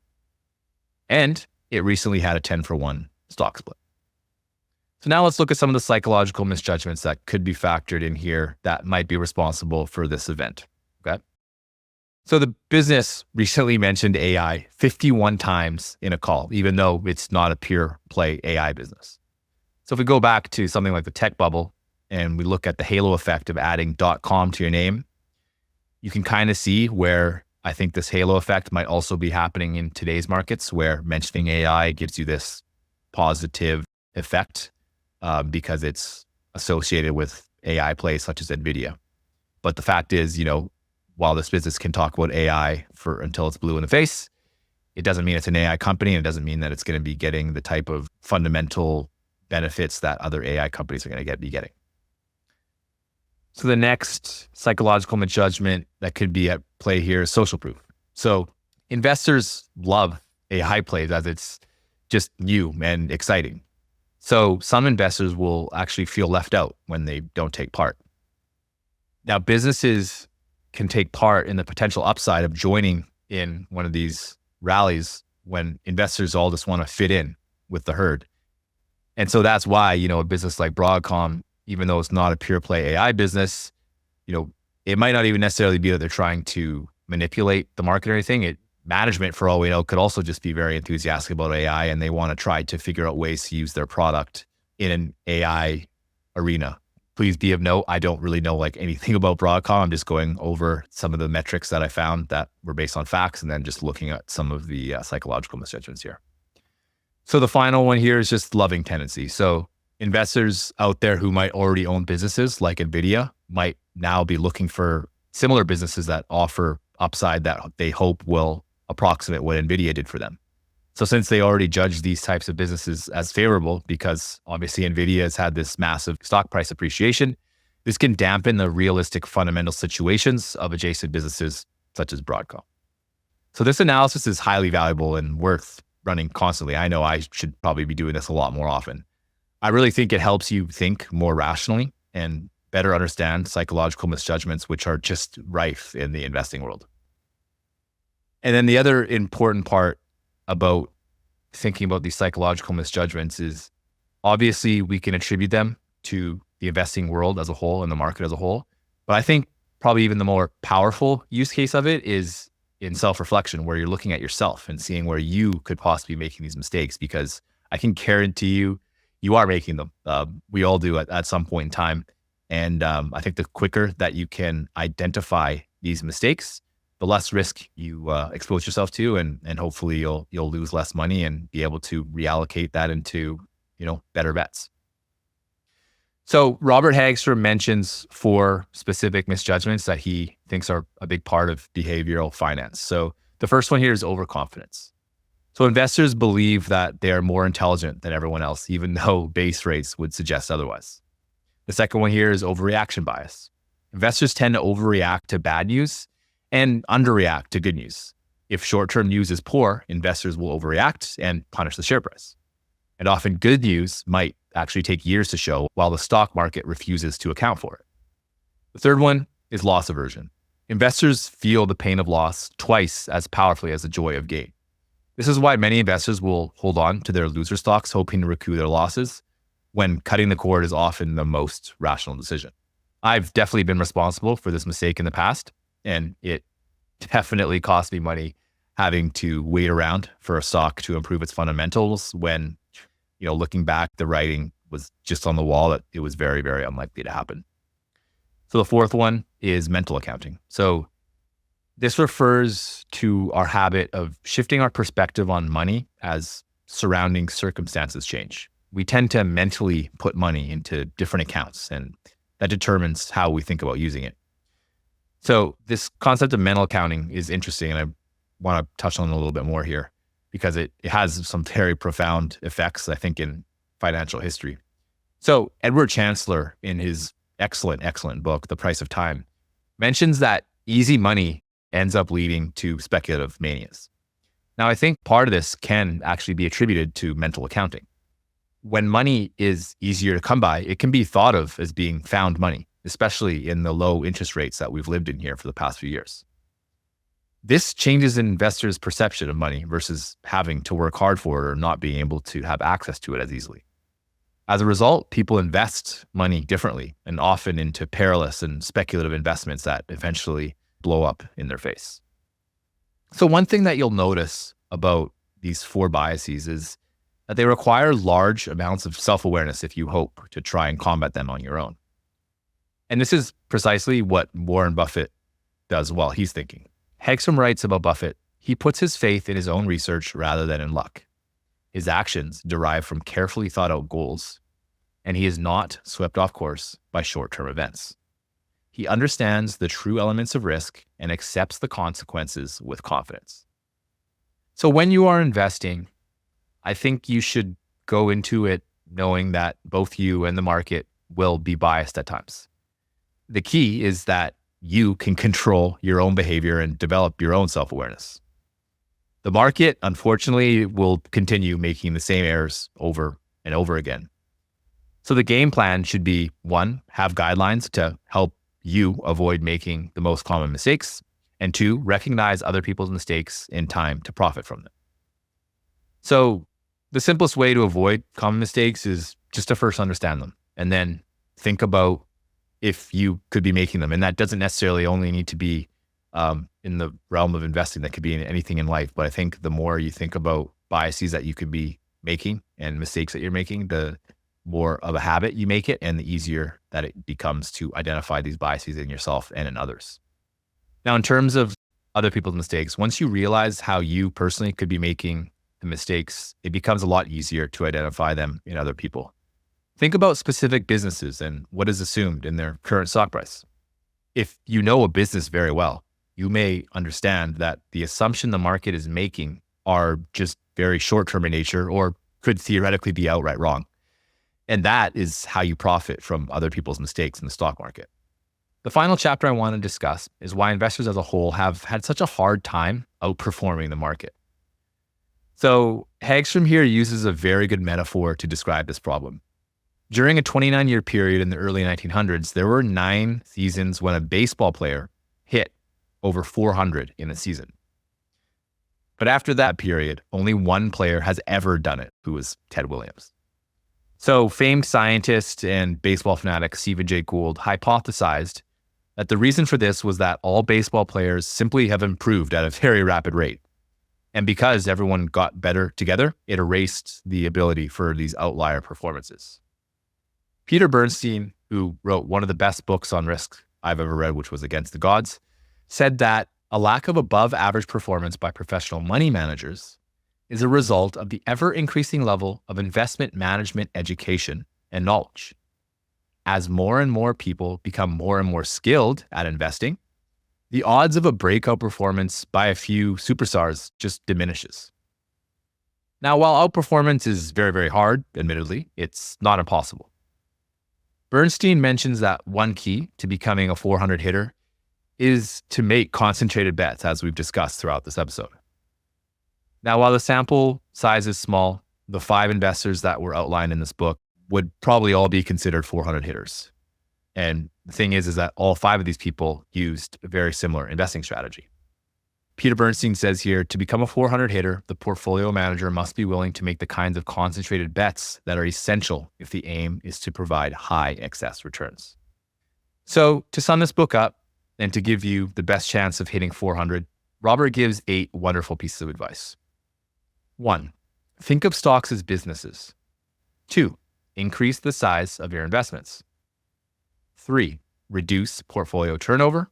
And it recently had a 10-for-1 stock split. So now let's look at some of the psychological misjudgments that could be factored in here that might be responsible for this event. Okay. So the business recently mentioned AI 51 times in a call, even though it's not a pure play AI business. So if we go back to something like the tech bubble and we look at the halo effect of adding .com to your name, you can kind of see where I think this halo effect might also be happening in today's markets, where mentioning AI gives you this positive effect because it's associated with AI plays such as NVIDIA. But the fact is, while this business can talk about AI until it's blue in the face, it doesn't mean it's an AI company, and it doesn't mean that it's going to be getting the type of fundamental benefits that other AI companies are going to be getting. So the next psychological misjudgment that could be at play here is social proof. So investors love AI plays as it's just new and exciting. So some investors will actually feel left out when they don't take part. Now, businesses can take part in the potential upside of joining in one of these rallies when investors all just want to fit in with the herd. And so that's why, a business like Broadcom, even though it's not a pure play AI business, it might not even necessarily be that they're trying to manipulate the market or anything. Management, for all we know, could also just be very enthusiastic about AI, and they want to try to figure out ways to use their product in an AI arena. Please be of note, I don't really know anything about Broadcom. I'm just going over some of the metrics that I found that were based on facts, and then just looking at some of the psychological misjudgments here. So the final one here is just loving tendency. So investors out there who might already own businesses like NVIDIA might now be looking for similar businesses that offer upside that they hope will approximate what NVIDIA did for them. So since they already judge these types of businesses as favorable, because obviously NVIDIA has had this massive stock price appreciation, this can dampen the realistic fundamental situations of adjacent businesses such as Broadcom. So this analysis is highly valuable and worth running constantly. I know I should probably be doing this a lot more often. I really think it helps you think more rationally and better understand psychological misjudgments, which are just rife in the investing world. And then the other important part about thinking about these psychological misjudgments is obviously we can attribute them to the investing world as a whole and the market as a whole. But I think probably even the more powerful use case of it is in self-reflection, where you're looking at yourself and seeing where you could possibly be making these mistakes, because I can guarantee you, you are making them. We all do at some point in time. And I think the quicker that you can identify these mistakes, the less risk you expose yourself to, and hopefully you'll lose less money and be able to reallocate that into, better bets. So Robert Hagstrom mentions 4 specific misjudgments that he thinks are a big part of behavioral finance. So the first one here is overconfidence. So investors believe that they are more intelligent than everyone else, even though base rates would suggest otherwise. The second one here is overreaction bias. Investors tend to overreact to bad news and underreact to good news. If short-term news is poor, investors will overreact and punish the share price. And often good news might actually take years to show, while the stock market refuses to account for it. The third one is loss aversion. Investors feel the pain of loss twice as powerfully as the joy of gain. This is why many investors will hold on to their loser stocks, hoping to recoup their losses, when cutting the cord is often the most rational decision. I've definitely been responsible for this mistake in the past, and it definitely cost me money having to wait around for a stock to improve its fundamentals when, looking back, the writing was just on the wall that it was very, very unlikely to happen. So the fourth one is mental accounting. So this refers to our habit of shifting our perspective on money as surrounding circumstances change. We tend to mentally put money into different accounts, and that determines how we think about using it. So this concept of mental accounting is interesting, and I want to touch on it a little bit more here because it has some very profound effects, I think, in financial history. So Edward Chancellor, in his excellent book, The Price of Time, mentions that easy money ends up leading to speculative manias. Now, I think part of this can actually be attributed to mental accounting. When money is easier to come by, it can be thought of as being found money, especially in the low interest rates that we've lived in here for the past few years. This changes investors' perception of money versus having to work hard for it or not being able to have access to it as easily. As a result, people invest money differently and often into perilous and speculative investments that eventually blow up in their face. So one thing that you'll notice about these 4 biases is that they require large amounts of self-awareness if you hope to try and combat them on your own. And this is precisely what Warren Buffett does while he's thinking. Hagstrom writes about Buffett, he puts his faith in his own research rather than in luck. His actions derive from carefully thought out goals, and he is not swept off course by short-term events. He understands the true elements of risk and accepts the consequences with confidence. So when you are investing, I think you should go into it knowing that both you and the market will be biased at times. The key is that you can control your own behavior and develop your own self-awareness. The market, unfortunately, will continue making the same errors over and over again. So the game plan should be 1, have guidelines to help you avoid making the most common mistakes, and 2, recognize other people's mistakes in time to profit from them. So the simplest way to avoid common mistakes is just to first understand them and then think about if you could be making them. And that doesn't necessarily only need to be in the realm of investing. That could be in anything in life. But I think the more you think about biases that you could be making and mistakes that you're making, the more of a habit you make it and the easier that it becomes to identify these biases in yourself and in others. Now, in terms of other people's mistakes, once you realize how you personally could be making the mistakes, it becomes a lot easier to identify them in other people. Think about specific businesses and what is assumed in their current stock price. If you know a business very well, you may understand that the assumption the market is making are just very short-term in nature or could theoretically be outright wrong. And that is how you profit from other people's mistakes in the stock market. The final chapter I want to discuss is why investors as a whole have had such a hard time outperforming the market. So Hagstrom here uses a very good metaphor to describe this problem. During a 29-year period in the early 1900s, there were 9 seasons when a baseball player hit over 400 in a season. But after that period, only one player has ever done it, who was Ted Williams. So famed scientist and baseball fanatic Stephen Jay Gould hypothesized that the reason for this was that all baseball players simply have improved at a very rapid rate. And because everyone got better together, it erased the ability for these outlier performances. Peter Bernstein, who wrote one of the best books on risk I've ever read, which was Against the Gods, said that a lack of above average performance by professional money managers is a result of the ever-increasing level of investment management education and knowledge. As more and more people become more and more skilled at investing, the odds of a breakout performance by a few superstars just diminishes. Now, while outperformance is very, very hard, admittedly, it's not impossible. Bernstein mentions that one key to becoming a 400 hitter is to make concentrated bets, as we've discussed throughout this episode. Now, while the sample size is small, the 5 investors that were outlined in this book would probably all be considered 400 hitters. And the thing is that all 5 of these people used a very similar investing strategy. Peter Bernstein says here, to become a 400 hitter, the portfolio manager must be willing to make the kinds of concentrated bets that are essential if the aim is to provide high excess returns. So to sum this book up and to give you the best chance of hitting 400, Robert gives 8 wonderful pieces of advice. 1, think of stocks as businesses. 2, increase the size of your investments. 3, reduce portfolio turnover.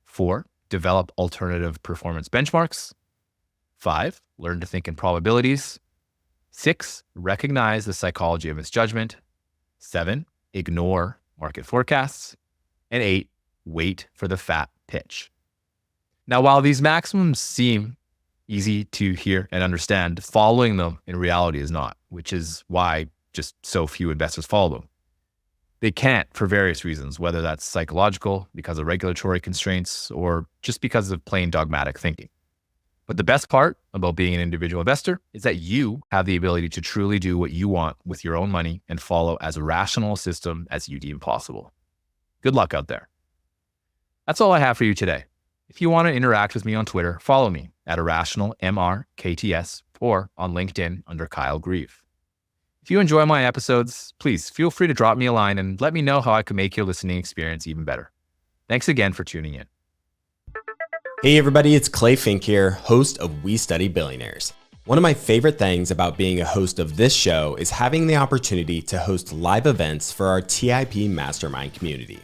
4, develop alternative performance benchmarks. 5, learn to think in probabilities. 6, recognize the psychology of misjudgment. 7, ignore market forecasts. And 8, wait for the fat pitch. Now, while these maximums seem easy to hear and understand, following them in reality is not, which is why just so few investors follow them. They can't for various reasons, whether that's psychological, because of regulatory constraints, or just because of plain dogmatic thinking. But the best part about being an individual investor is that you have the ability to truly do what you want with your own money and follow as rational a system as you deem possible. Good luck out there. That's all I have for you today. If you want to interact with me on Twitter, follow me at irrationalmrkts or on LinkedIn under Kyle Grieve. If you enjoy my episodes, please feel free to drop me a line and let me know how I can make your listening experience even better. Thanks again for tuning in. Hey everybody, it's Clay Fink here, host of We Study Billionaires. One of my favorite things about being a host of this show is having the opportunity to host live events for our TIP Mastermind community.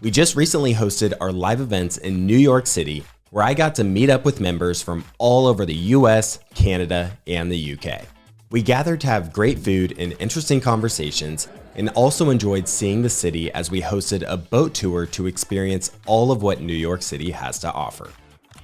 We just recently hosted our live events in New York City, where I got to meet up with members from all over the US, Canada, and the UK. We gathered to have great food and interesting conversations, and also enjoyed seeing the city as we hosted a boat tour to experience all of what New York City has to offer.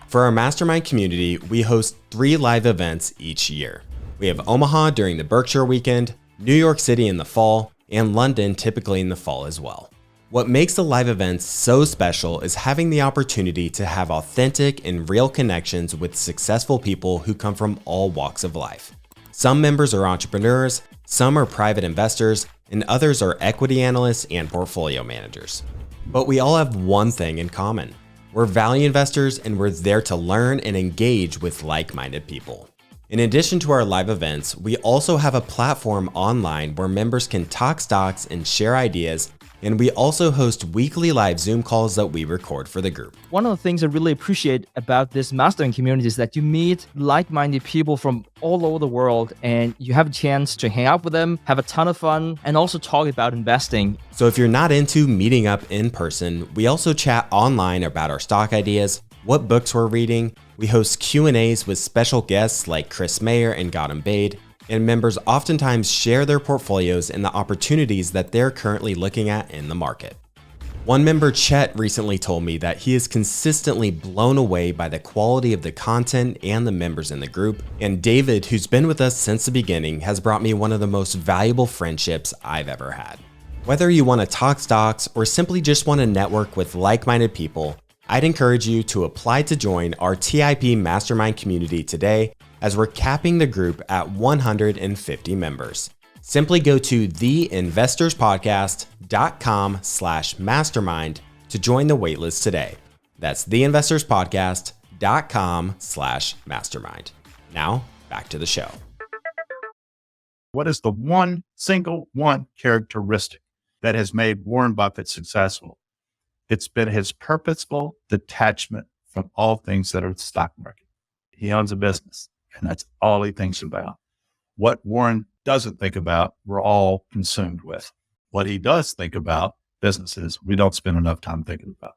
For our mastermind community, we host 3 live events each year. We have Omaha during the Berkshire weekend, New York City in the fall, and London typically in the fall as well. What makes the live events so special is having the opportunity to have authentic and real connections with successful people who come from all walks of life. Some members are entrepreneurs, some are private investors, and others are equity analysts and portfolio managers. But we all have one thing in common. We're value investors, and we're there to learn and engage with like-minded people. In addition to our live events, we also have a platform online where members can talk stocks and share ideas, and we also host weekly live Zoom calls that we record for the group. One of the things I really appreciate about this mastering community is that you meet like-minded people from all over the world, and you have a chance to hang out with them, have a ton of fun, and also talk about investing. So if you're not into meeting up in person, we also chat online about our stock ideas, what books we're reading. We host Q&As with special guests like Chris Mayer and Gautam Baid, and members oftentimes share their portfolios and the opportunities that they're currently looking at in the market. One member, Chet, recently told me that he is consistently blown away by the quality of the content and the members in the group. And David, who's been with us since the beginning, has brought me one of the most valuable friendships I've ever had. Whether you want to talk stocks or simply just want to network with like-minded people, I'd encourage you to apply to join our TIP Mastermind community today, as we're capping the group at 150 members. Simply go to theinvestorspodcast.com/mastermind to join the waitlist today. That's theinvestorspodcast.com/mastermind. Now, back to the show. What is the one characteristic that has made Warren Buffett successful? It's been his purposeful detachment from all things that are the stock market. He owns a business, and that's all he thinks about. What Warren doesn't think about, we're all consumed with. What he does think about, businesses, we don't spend enough time thinking about.